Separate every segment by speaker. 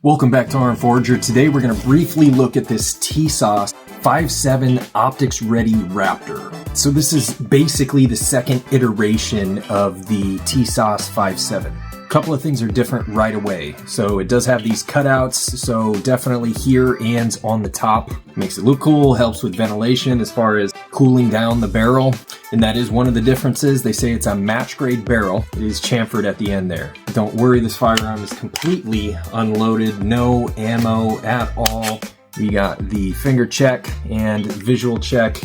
Speaker 1: Welcome back to ARMEDFORAGER. Today we're going to briefly look at this Tisas 5.7 optics ready Raptor. So this is basically the second iteration of the Tisas 5.7. A couple of things are different right away. So it does have these cutouts, so definitely here and on the top. Makes it look cool, helps with ventilation as far as cooling down the barrel. And that is one of the differences. They say it's a match grade barrel. It is chamfered at the end there. Don't worry, this firearm is completely unloaded, no ammo at all. We got the finger check and visual check,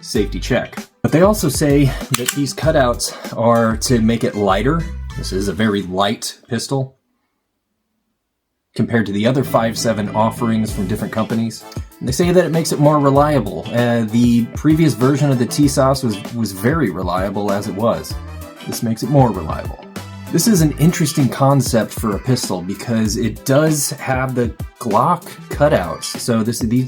Speaker 1: safety check. But they also say that these cutouts are to make it lighter. This is a very light pistol compared to the other 5.7 offerings from different companies. And they say that it makes it more reliable. The previous version of the Tisas was very reliable as it was. This makes it more reliable. This is an interesting concept for a pistol because it does have the Glock cutouts. So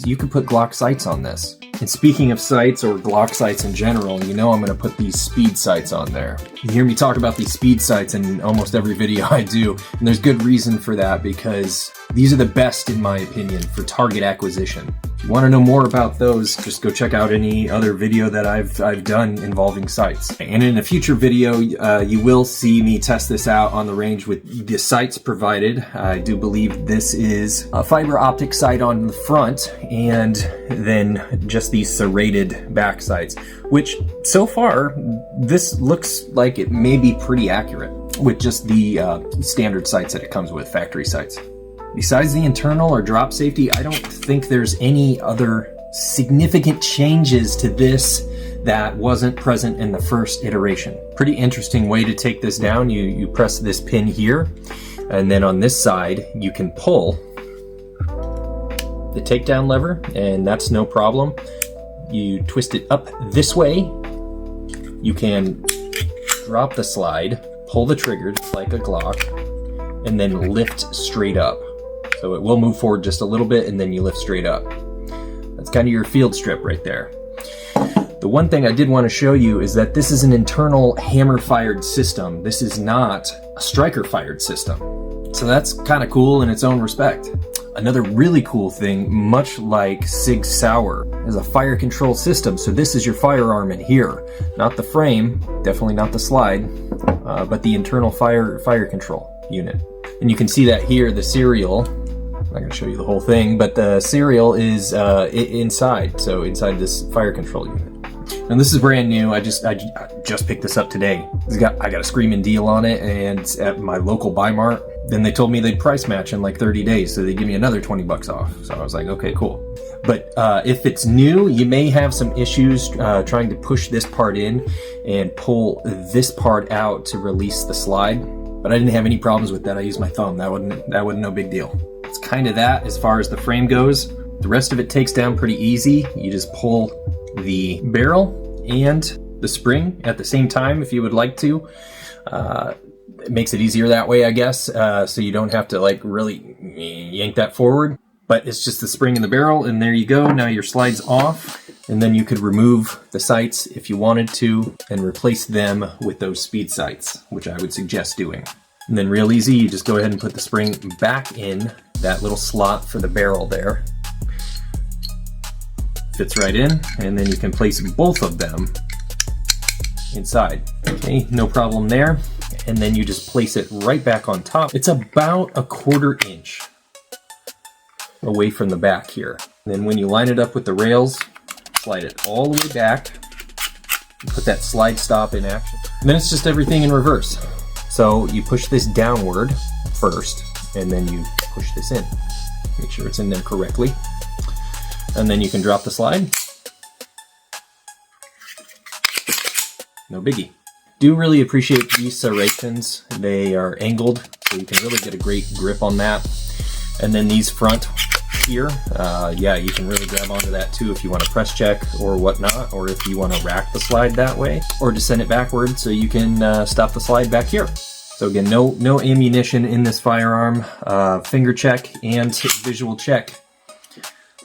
Speaker 1: you could put Glock sights on this. And speaking of sights, or Glock sights in general, you know I'm going to put these SpeedSights on there. You hear me talk about these SpeedSights in almost every video I do, and there's good reason for that because these are the best, in my opinion, for target acquisition. If you want to know more about those, just go check out any other video that I've done involving sights. And in a future video, you will see me test this out on the range with the sights provided. I do believe this is a fiber optic sight on the front, and then just these serrated back sights, which so far, this looks like it may be pretty accurate with just the standard sights that it comes with, factory sights. Besides the internal or drop safety, I don't think there's any other significant changes to this that wasn't present in the first iteration. Pretty interesting way to take this down. You press this pin here, and then on this side, you can pull the takedown lever, and that's no problem. You twist it up this way. You can drop the slide, pull the trigger just like a Glock, and then lift straight up. So it will move forward just a little bit and then you lift straight up. That's kind of your field strip right there. The one thing I did want to show you is that this is an internal hammer fired system. This is not a striker fired system. So that's kind of cool in its own respect. Another really cool thing, much like Sig Sauer, is a fire control system. So this is your firearm in here, not the frame, definitely not the slide, but the internal fire control unit. And you can see that here, the serial. I'm not going to show you the whole thing, but the serial is inside, so inside this fire control unit. And this is brand new. I just picked this up today. I got a screaming deal on it, and at my local Buy Mart. Then they told me they'd price match in like 30 days, so they give me another 20 bucks off. So I was like, okay, cool. But if it's new, you may have some issues trying to push this part in and pull this part out to release the slide. But I didn't have any problems with that. I used my thumb. That wasn't no big deal. It's kind of that as far as the frame goes. The rest of it takes down pretty easy. You just pull the barrel and the spring at the same time if you would like to. It makes it easier that way, I guess, so you don't have to like really yank that forward. But it's just the spring in the barrel, and there you go. Now your slide's off, and then you could remove the sights if you wanted to and replace them with those SpeedSights, which I would suggest doing. And then real easy, you just go ahead and put the spring back in that little slot for the barrel there. Fits right in, and then you can place both of them inside. Okay, no problem there. And then you just place it right back on top. It's about a 1/4 inch away from the back here. And then when you line it up with the rails, slide it all the way back, and put that slide stop in action. And then it's just everything in reverse. So you push this downward first, and then you push this in. Make sure it's in there correctly. And then you can drop the slide. No biggie. Do really appreciate these serrations. They are angled, so you can really get a great grip on that. And then these front here, yeah, you can really grab onto that too if you want to press check or whatnot, or if you want to rack the slide that way, or just send it backward so you can stop the slide back here. So again, no ammunition in this firearm, finger check and visual check.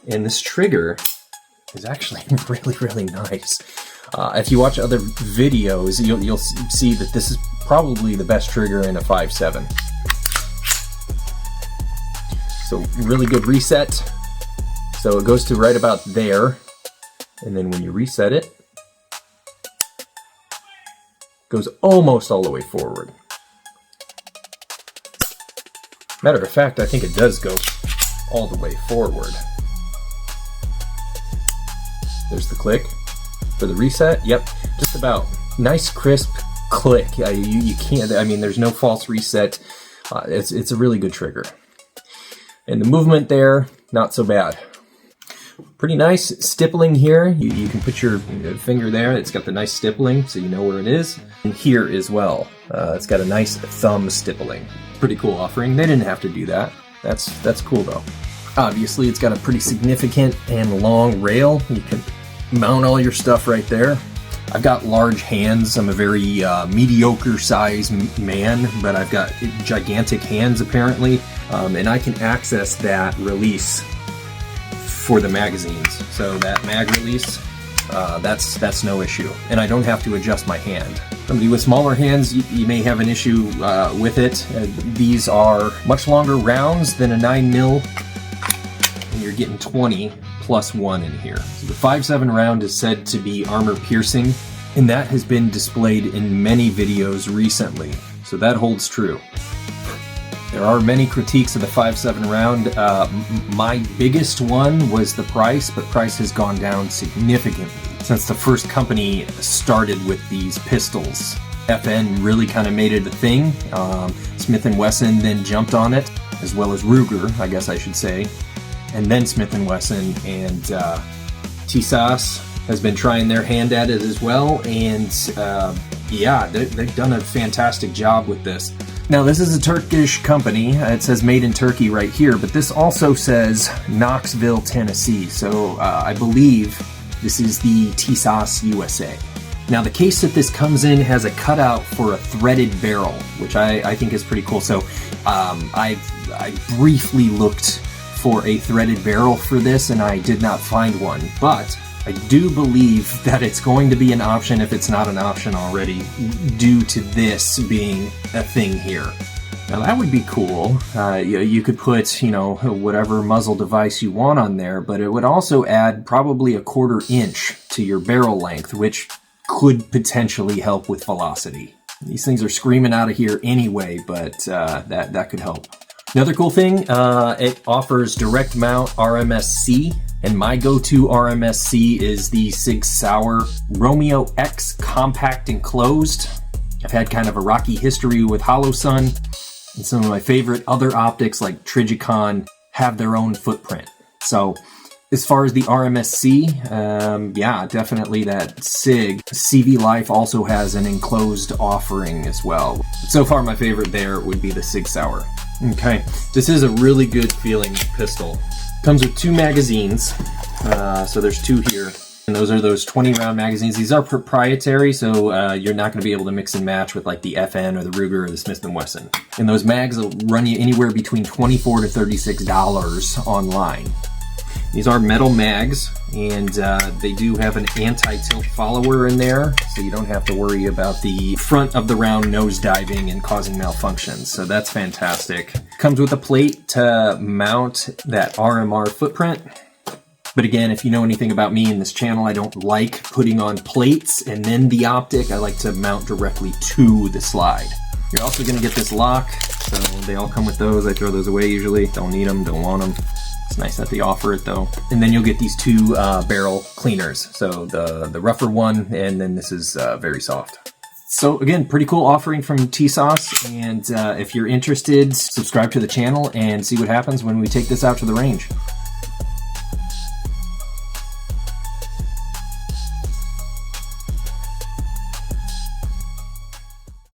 Speaker 1: And this trigger is actually really, really nice. If you watch other videos, you'll see that this is probably the best trigger in a 5.7. So really good reset. So it goes to right about there. And then when you reset it, goes almost all the way forward. Matter of fact, I think it does go all the way forward. There's the click for the reset. Yep, just about. Nice crisp click. You can't, I mean, there's no false reset. It's a really good trigger. And the movement there, not so bad. Pretty nice stippling here. You can put your finger there. It's got the nice stippling, so you know where it is. And here as well. It's got a nice thumb stippling. Pretty cool offering. They didn't have to do that. That's cool though. Obviously, it's got a pretty significant and long rail. You can mount all your stuff right there. I've got large hands. I'm a very mediocre size man, but I've got gigantic hands apparently, and I can access that release for the magazines. So that mag release, that's no issue, and I don't have to adjust my hand. Somebody with smaller hands, you may have an issue with it. These are much longer rounds than a 9mm, and you're getting 20 plus 1 in here. So the 5.7 round is said to be armor piercing, and that has been displayed in many videos recently, so that holds true. There are many critiques of the 5.7 round. My biggest one was the price, but price has gone down significantly since the first company started with these pistols. FN really kind of made it a thing. Smith & Wesson then jumped on it, as well as Ruger, I guess I should say. And then Smith & Wesson and Tisas has been trying their hand at it as well, and yeah, they've done a fantastic job with this. Now this is a Turkish company. It says made in Turkey right here, but this also says Knoxville, Tennessee, so I believe this is the Tisas USA. Now the case that this comes in has a cutout for a threaded barrel, which I think is pretty cool. So I briefly looked for a threaded barrel for this and I did not find one, but I do believe that it's going to be an option if it's not an option already, due to this being a thing here. Now that would be cool. You could put, you know, whatever muzzle device you want on there, but it would also add probably a 1/4 inch to your barrel length, which could potentially help with velocity. These things are screaming out of here anyway, but that could help. Another cool thing, it offers direct mount RMSC, and my go-to RMSC is the Sig Sauer Romeo X Compact Enclosed. I've had kind of a rocky history with Holosun, and some of my favorite other optics like Trijicon have their own footprint. So as far as the RMSC, yeah, definitely that Sig. CV Life also has an enclosed offering as well. But so far my favorite there would be the Sig Sauer. Okay, this is a really good feeling pistol. Comes with 2 magazines, so there's 2 here. And those are those 20-round magazines. These are proprietary, so you're not going to be able to mix and match with like the FN or the Ruger or the Smith & Wesson. And those mags will run you anywhere between $24 to $36 online. These are metal mags, and they do have an anti-tilt follower in there, so you don't have to worry about the front of the round nose diving and causing malfunctions, so that's fantastic. Comes with a plate to mount that RMR footprint. But again, if you know anything about me in this channel, I don't like putting on plates and then the optic. I like to mount directly to the slide. You're also going to get this lock, so they all come with those. I throw those away usually. Don't need them, don't want them. It's nice that they offer it though. And then you'll get these 2 barrel cleaners. So the rougher one, and then this is very soft. So again, pretty cool offering from Tisas, and if you're interested, subscribe to the channel and see what happens when we take this out to the range.